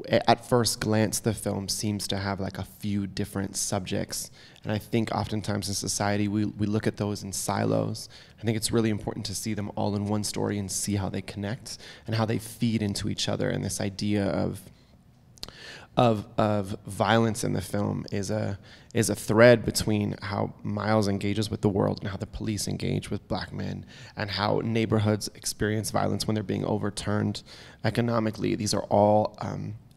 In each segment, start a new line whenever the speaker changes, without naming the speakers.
at first glance, the film seems to have like a few different subjects. And I think oftentimes in society, we look at those in silos. I think it's really important to see them all in one story and see how they connect and how they feed into each other. And this idea of violence in the film is a thread between how Miles engages with the world and how the police engage with black men and how neighborhoods experience violence when they're being overturned economically. These are all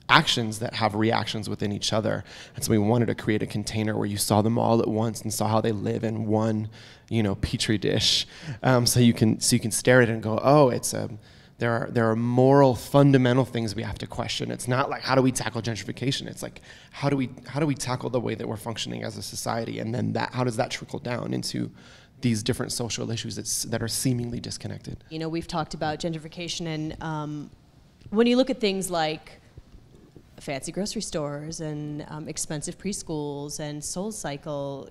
actions that have reactions within each other. And so we wanted to create a container where you saw them all at once and saw how they live in one, petri dish. So you can stare at it and go, oh, there are moral fundamental things we have to question. It's not like how do we tackle gentrification? It's like how do we tackle the way that we're functioning as a society, and then how does that trickle down into these different social issues that are seemingly disconnected?
We've talked about gentrification, and when you look at things like fancy grocery stores and expensive preschools and Soul Cycle,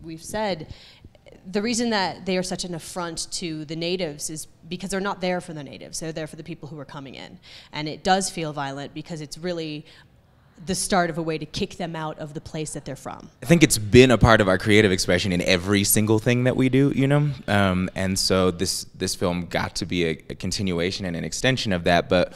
we've said the reason that they are such an affront to the natives is because they're not there for the natives. They're there for the people who are coming in. And it does feel violent because it's really the start of a way to kick them out of the place that they're from.
I think it's been a part of our creative expression in every single thing that we do, and so this film got to be a continuation and an extension of that. But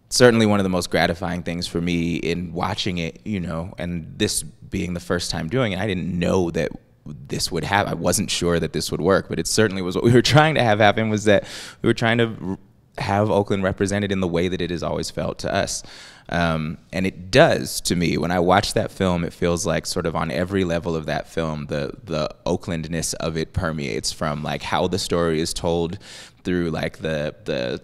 certainly one of the most gratifying things for me in watching it, and this being the first time doing it, I didn't know that this would happen. I wasn't sure that this would work, but it certainly was what we were trying to have happen, was that we were trying to have Oakland represented in the way that it has always felt to us. And it does to me. When I watch that film, it feels like sort of on every level of that film, the Oaklandness of it permeates, from like how the story is told through like the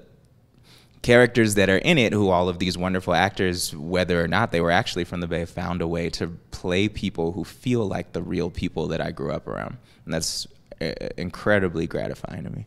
characters that are in it, who all of these wonderful actors, whether or not they were actually from the Bay, found a way to play people who feel like the real people that I grew up around. And that's incredibly gratifying to me.